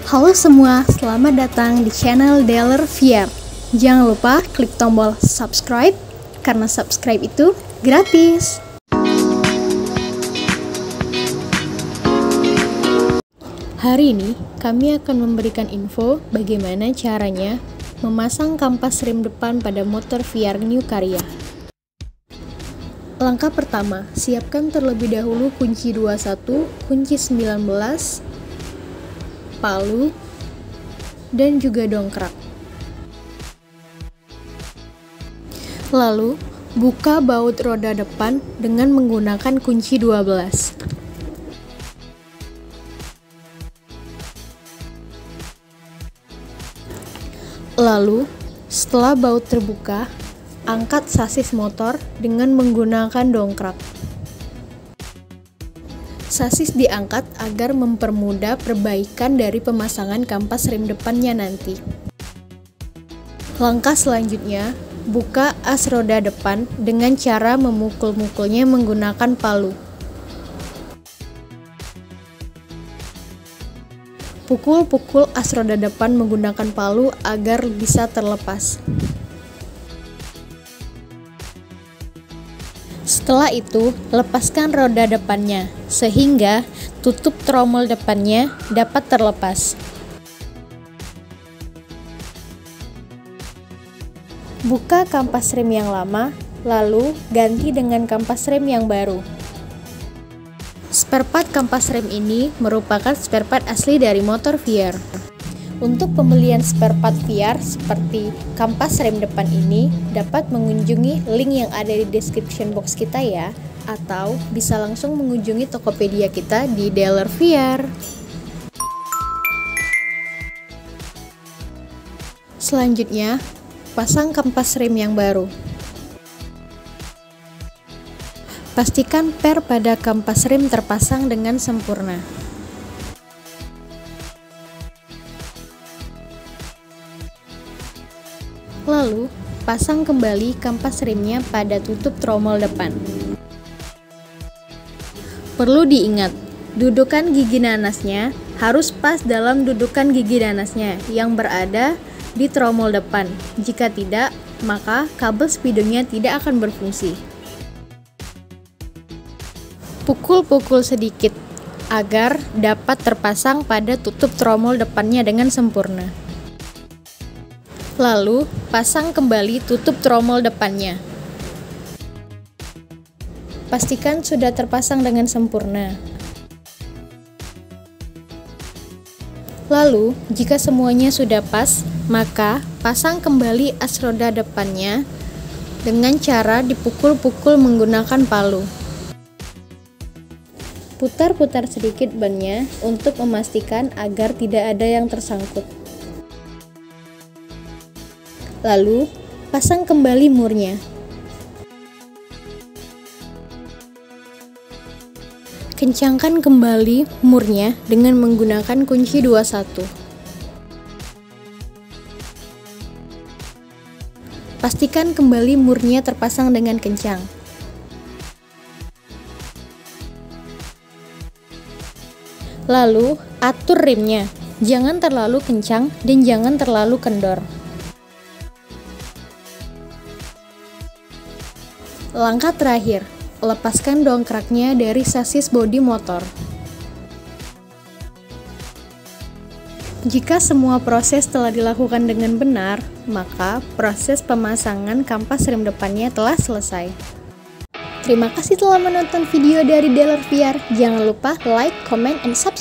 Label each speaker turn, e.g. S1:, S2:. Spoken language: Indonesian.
S1: Halo semua, selamat datang di channel Dealer VR. Jangan lupa klik tombol subscribe, karena subscribe itu gratis. Hari ini, kami akan memberikan info bagaimana caranya memasang kampas rem depan pada motor VR New Carya. Langkah pertama, siapkan terlebih dahulu kunci 21, kunci 19, palu, dan juga dongkrak. Lalu, buka baut roda depan dengan menggunakan kunci 12. Lalu, setelah baut terbuka, angkat sasis motor dengan menggunakan dongkrak. Sasis diangkat agar mempermudah perbaikan dari pemasangan kampas rem depannya nanti. Langkah selanjutnya, buka as roda depan dengan cara memukul-mukulnya menggunakan palu. Pukul-pukul as roda depan menggunakan palu agar bisa terlepas. Setelah itu, lepaskan roda depannya, sehingga tutup tromol depannya dapat terlepas. Buka kampas rem yang lama, lalu ganti dengan kampas rem yang baru. Spare part kampas rem ini merupakan spare part asli dari motor VR. Untuk pembelian spare part VR seperti kampas rem depan ini, dapat mengunjungi link yang ada di description box kita ya, atau bisa langsung mengunjungi Tokopedia kita di Dealer VR. Selanjutnya, pasang kampas rem yang baru. Pastikan per pada kampas rem terpasang dengan sempurna. Lalu, pasang kembali kampas remnya pada tutup tromol depan. Perlu diingat, dudukan gigi nanasnya harus pas dalam dudukan gigi nanasnya yang berada di tromol depan. Jika tidak, maka kabel spidolnya tidak akan berfungsi. Pukul-pukul sedikit agar dapat terpasang pada tutup tromol depannya dengan sempurna. Lalu, pasang kembali tutup tromol depannya. Pastikan sudah terpasang dengan sempurna. Lalu, jika semuanya sudah pas, maka pasang kembali as roda depannya dengan cara dipukul-pukul menggunakan palu. Putar-putar sedikit bannya untuk memastikan agar tidak ada yang tersangkut. Lalu, pasang kembali murnya. Kencangkan kembali murnya dengan menggunakan kunci 21. Pastikan kembali murnya terpasang dengan kencang. Lalu, atur remnya. Jangan terlalu kencang dan jangan terlalu kendor. Langkah terakhir, lepaskan dongkraknya dari sasis bodi motor. Jika semua proses telah dilakukan dengan benar, maka proses pemasangan kampas rem depannya telah selesai. Terima kasih telah menonton video dari Dealer VR. Jangan lupa like, comment, and subscribe.